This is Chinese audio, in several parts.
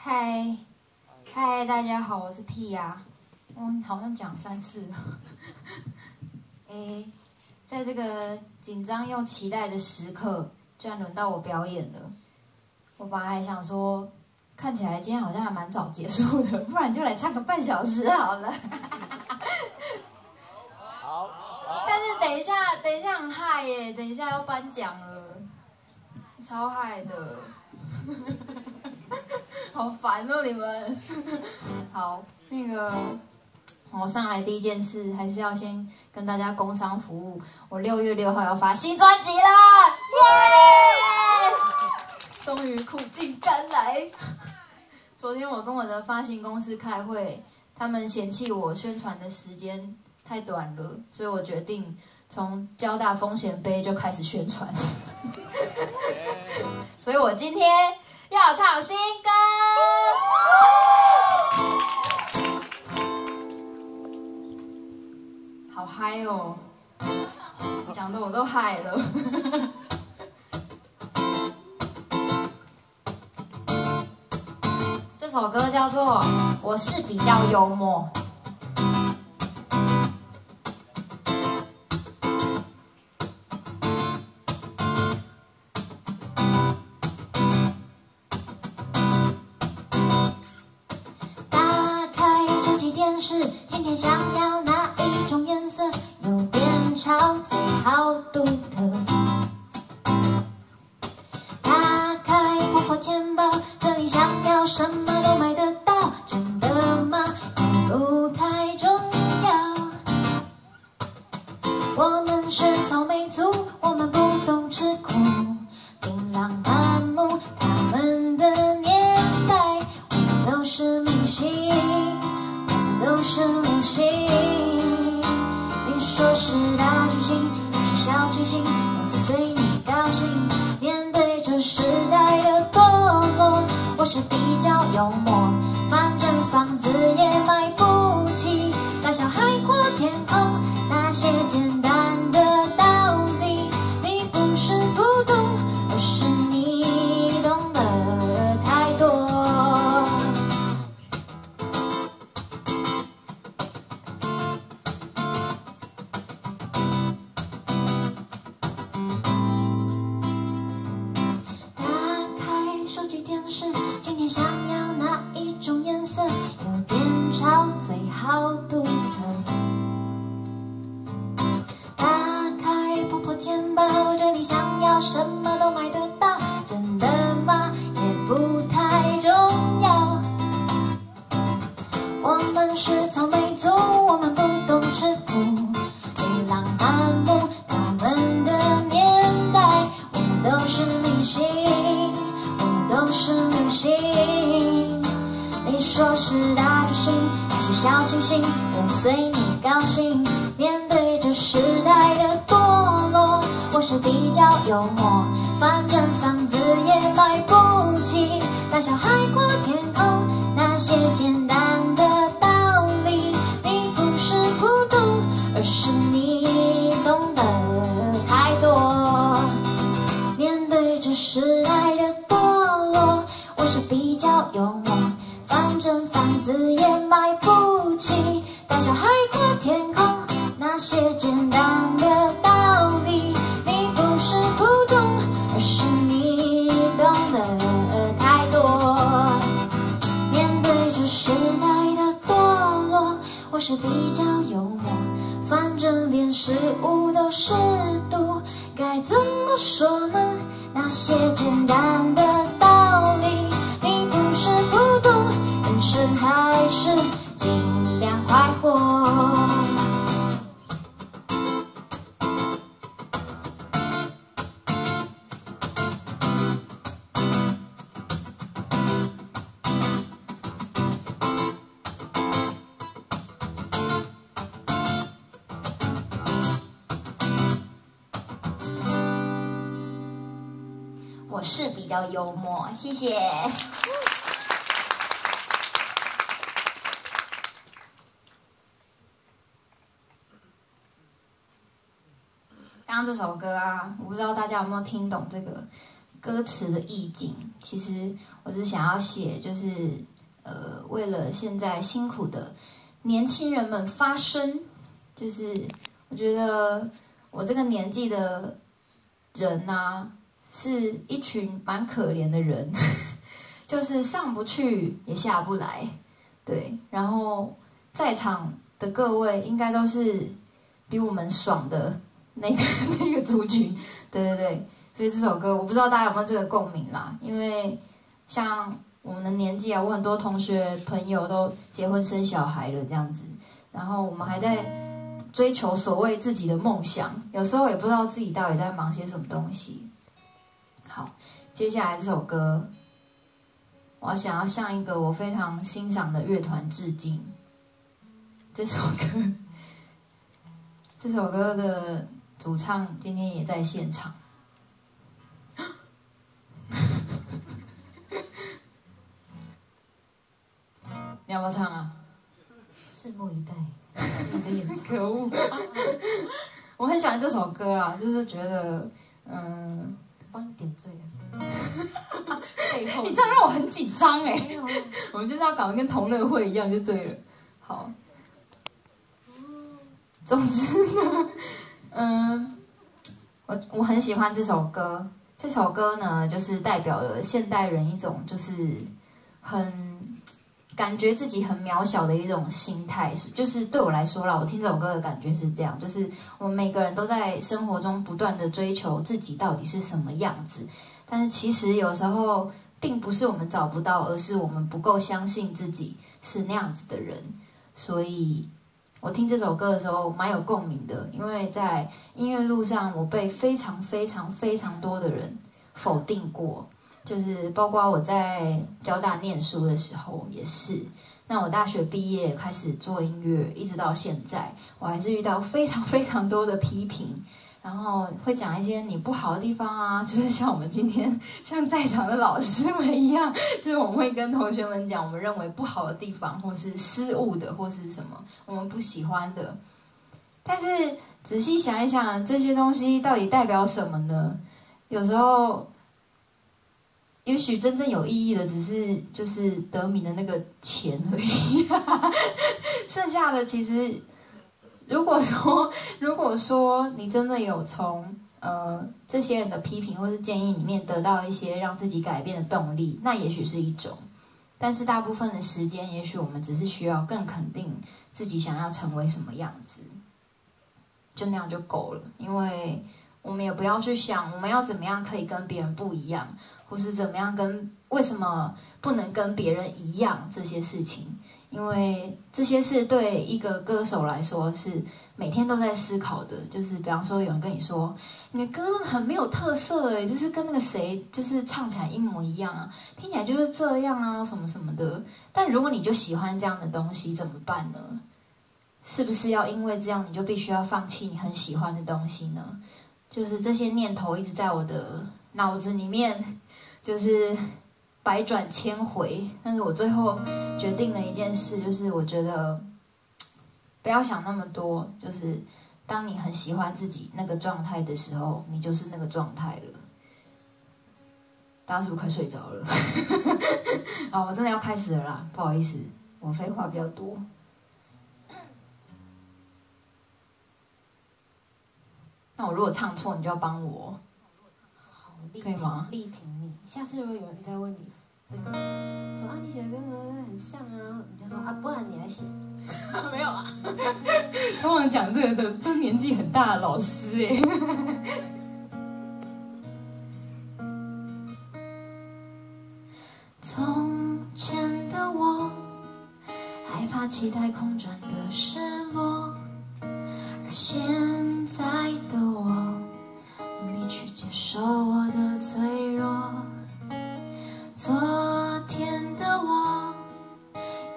嗨，嗨，大家好，我是屁呀。我好像讲3次了。在这个紧张又期待的时刻，居然轮到我表演了。我本来还想说，看起来今天好像还蛮早结束的，不然就来唱个半小时好了。好。但是等一下很嗨耶，等一下要颁奖了，超嗨的。好烦哦，你们。好，我上来第一件事还是要先跟大家工商服务。我6月6号要发新专辑了，耶！终于苦尽甘来。昨天我跟我的发行公司开会，他们嫌弃我宣传的时间太短了，所以我决定从交大风险杯就开始宣传。所以我今天要唱新歌，好嗨哦！讲的我都嗨了。这首歌叫做《我是比较幽默》。今天想要哪一种颜色？有点潮，最好独特。打开婆婆钱包，这里想要什么都买得到，真的吗？也不太重要。我们是草莓族，我们不懂吃苦，琳琅满目，他们的年代，我们都是明星。都是流星，你说是大巨星还是小清新，我随你高兴。面对这时代的堕落，我是比较幽默，反正房子也买不起，大小海阔天空，那些简单的道理，你不是不懂，而是你懂得太多。今天想要哪一种颜色？有点潮，最好独特。打开婆婆钱包，这里想要什么都买得到，真的吗？也不太重要。我们是草莓族，我们不懂吃苦，琳琅满目，他们的年代，我们都是明星。都是流星，你说是大巨星还是小清新，都随你高兴。面对这时代的堕落，我是比较幽默，反正房子也买不起，大小海阔天空，那些简单的道理，你不是不懂，而是你懂得太多。面对这时代的我是比较幽默，反正房子也买不起，大小海阔天空，那些简单的道理，你不是不懂，而是你懂得太多。面对这时代的堕落，我是比较幽默，反正连食物都是毒，该怎么说呢？那些简单的道理，你不是不懂，人生还是尽量快活。我是比较幽默，谢谢。刚刚这首歌啊，我不知道大家有没有听懂这个歌词的意境，其实我只想要写，就是为了现在辛苦的年轻人们发声。就是我觉得我这个年纪的人啊，是一群蛮可怜的人，就是上不去也下不来，对。然后在场的各位应该都是比我们爽的那个族群，对对对。所以这首歌我不知道大家有没有这个共鸣啦，因为像我们的年纪啊，我很多同学朋友都结婚生小孩了这样子，然后我们还在追求所谓自己的梦想，有时候也不知道自己到底在忙些什么东西。好，接下来这首歌，我想要向一个我非常欣赏的乐团致敬。这首歌的主唱今天也在现场。你要不要唱啊？拭目以待你的演唱。可恶！我很喜欢这首歌啊，就是觉得，帮你点缀啊。背后你这样让我很紧张哎。没有，我们就是要搞得跟同乐会一样就对了。好，总之呢，我很喜欢这首歌。这首歌呢，就是代表了现代人一种就是很感觉自己很渺小的一种心态，就是对我来说啦，我听这首歌的感觉是这样，就是我们每个人都在生活中不断的追求自己到底是什么样子，但是其实有时候并不是我们找不到，而是我们不够相信自己是那样子的人。所以我听这首歌的时候蛮有共鸣的，因为在音乐路上我被非常非常非常多的人否定过。就是包括我在交大念书的时候也是，那我大学毕业开始做音乐，一直到现在，我还是遇到非常非常多的批评，然后会讲一些你不好的地方啊，就是像我们今天像在场的老师们一样，就是我们会跟同学们讲我们认为不好的地方，或是失误的，或是什么我们不喜欢的。但是仔细想一想，这些东西到底代表什么呢？有时候也许真正有意义的只是就是得名的那个钱而已，剩下的其实如果说你真的有从这些人的批评或是建议里面得到一些让自己改变的动力，那也许是一种。但是大部分的时间，也许我们只是需要更肯定自己想要成为什么样子，就那样就够了。因为我们也不要去想我们要怎么样可以跟别人不一样，或是怎么样为什么不能跟别人一样这些事情，因为这些事对一个歌手来说是每天都在思考的。就是比方说有人跟你说你的歌很没有特色诶，就是跟那个谁就是唱起来一模一样啊，听起来就是这样啊什么什么的。但如果你就喜欢这样的东西怎么办呢？是不是要因为这样你就必须要放弃你很喜欢的东西呢？就是这些念头一直在我的脑子里面就是百转千回，但是我最后决定了一件事，就是我觉得不要想那么多，就是当你很喜欢自己那个状态的时候，你就是那个状态了。大家是不是快睡着了？好，我真的要开始了啦，不好意思，我废话比较多。那我如果唱错，你就要帮我，好，可以吗？力挺你。下次如果有人再问你那个说啊，你写的跟我很像啊，你就说啊，不然你来写。没有啦，通常讲这个的都年纪很大的老师哎。从前的我害怕期待空转的失落，而现在的我努力去接受我的脆弱。昨天的我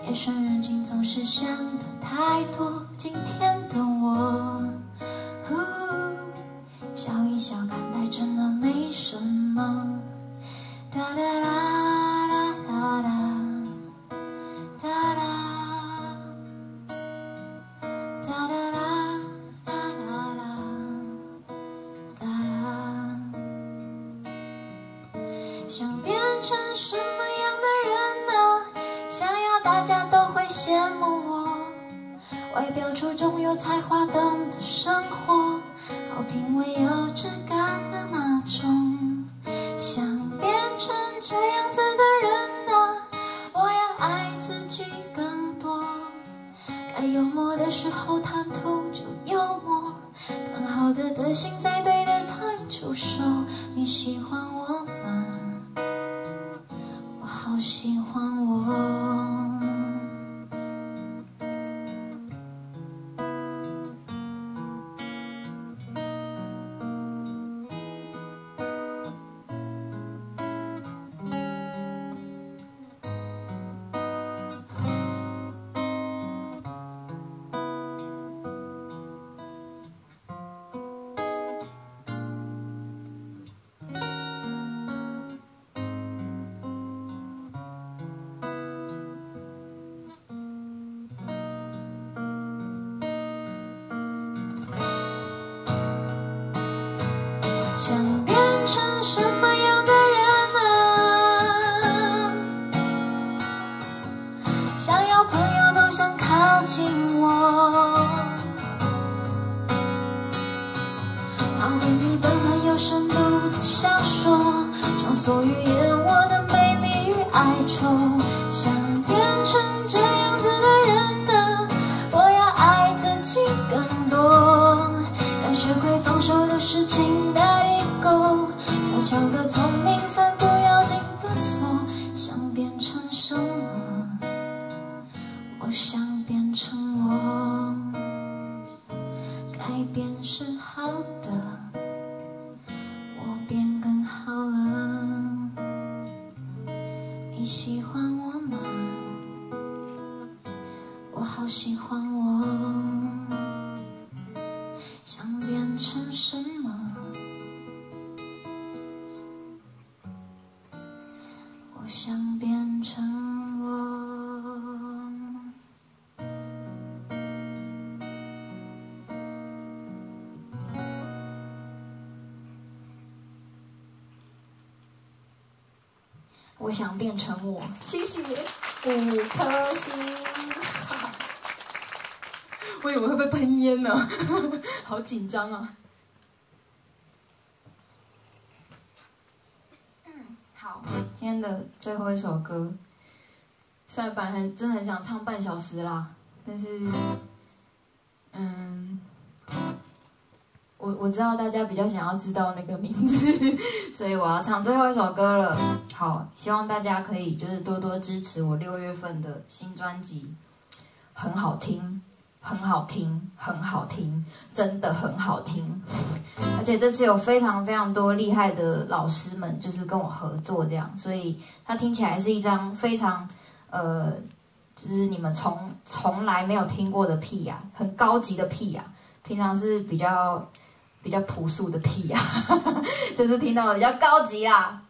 夜深人静总是想的太多，今天的我笑一笑看待真的没什么。哒哒啦啦啦啦，哒啦哒啦啦啦啦啦，哒啦。成什么样的人呢？想要大家都会羡慕我，外表出众有才华，懂得生活，好品味有质感的那种。想变成这样子的人呢，我要爱自己更多。该幽默的时候谈吐就幽默，更好的自信在对的 time 出手。你喜欢我吗？我好喜欢我。想变成什么样的人啊？想要朋友都想靠近我，好比一本很有深度的小说，畅所欲言我的美丽与哀愁。想变成这样子的人呢，我要爱自己更多。该学会放手的事情悄悄的聪明反不要紧的错。想变成什么？我想变成我。改变是好的，我变更好了。你喜欢我吗？我好喜欢我。想变成什么？我想变成我。我想变成我。谢谢，5颗星。我以为会被喷烟呢，好紧张啊。好，今天的最后一首歌，虽然本来真的很想唱半小时啦，但是，我知道大家比较想要知道那个名字，所以我要唱最后一首歌了。好，希望大家可以就是多多支持我6月份的新专辑，很好听，很好听，很好听，真的很好听。而且这次有非常非常多厉害的老师们，就是跟我合作这样，所以它听起来是一张非常就是你们从来没有听过的屁呀，很高级的屁呀，平常是比较朴素的屁呀，这次听到的比较高级啦。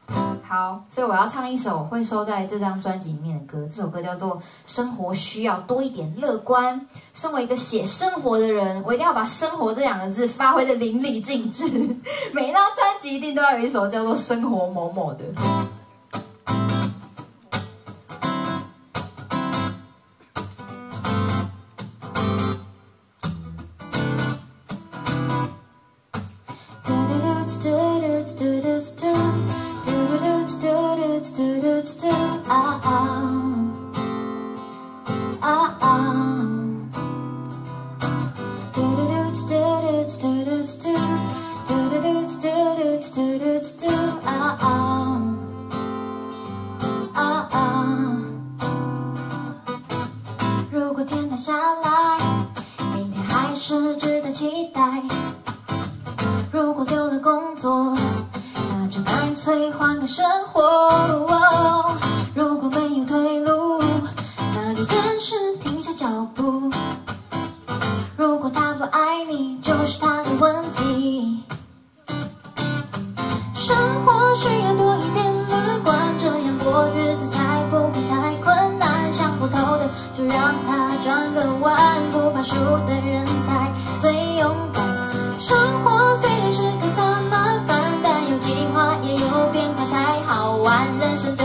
好，所以我要唱一首会收在这张专辑里面的歌，这首歌叫做《生活需要多一点乐观》。身为一个写生活的人，我一定要把生活这2个字发挥的淋漓尽致。每一张专辑一定都要有一首叫做《生活某某》的。如果天塌下来，明天还是值得期待。如果丢了工作，那就干脆换个生活。如果没有退路，那就暂时停下脚步。如果他不爱你，就是他的问题。生活需要多一点乐观，这样过日子才不会太困难。想不透的就让他转个弯，不怕输的人才最勇敢。生活虽然是个大麻烦，但有计划也有变化才好玩。人生就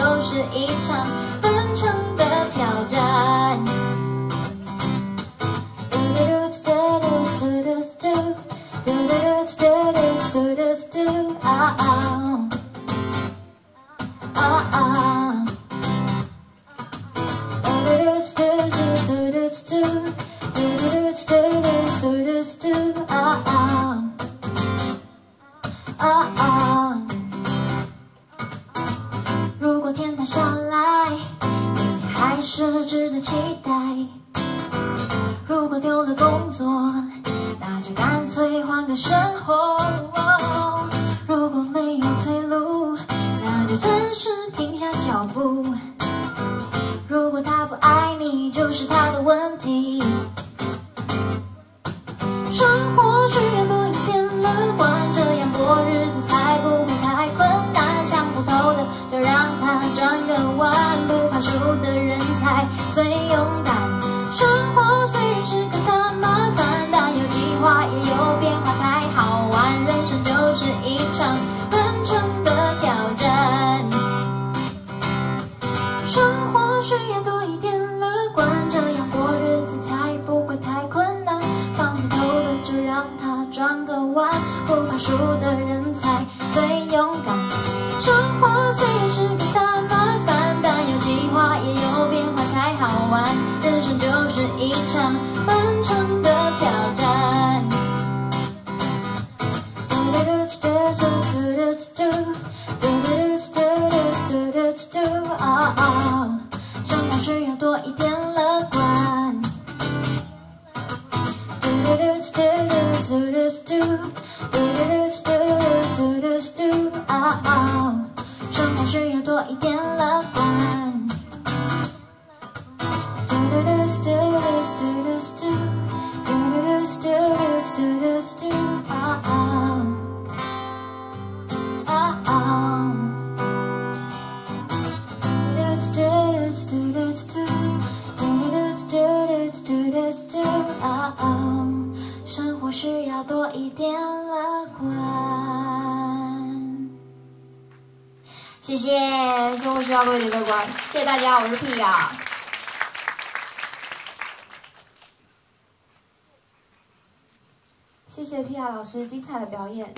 如果天塌下来，明天还是值得期待。如果丢了工作，那就干脆换个生活。如果没有退路，那就暂时停下脚步。如果他不爱你，就是他的问题。生活需要多一点乐观，这样过日子才不会太困难。想不透的就让他转个弯，不怕输的人才最勇敢。生活虽然是个大麻烦，但有计划也有变化才好玩。人生就是一场漫长的挑战。生活需要多一点乐观，这样过日子才不会太困难。放不透的就让它转个弯，不怕输的人才最勇敢。生活虽然是个大麻烦，但有计划也有变化才好玩。人生就是一场漫长的挑战。生活需要多一点乐观。生活需要多一点乐观。生活需要多一点乐观。谢谢，生活需要多一点乐观。谢谢大家，我是 Pia。谢谢 Pia 老师精彩的表演。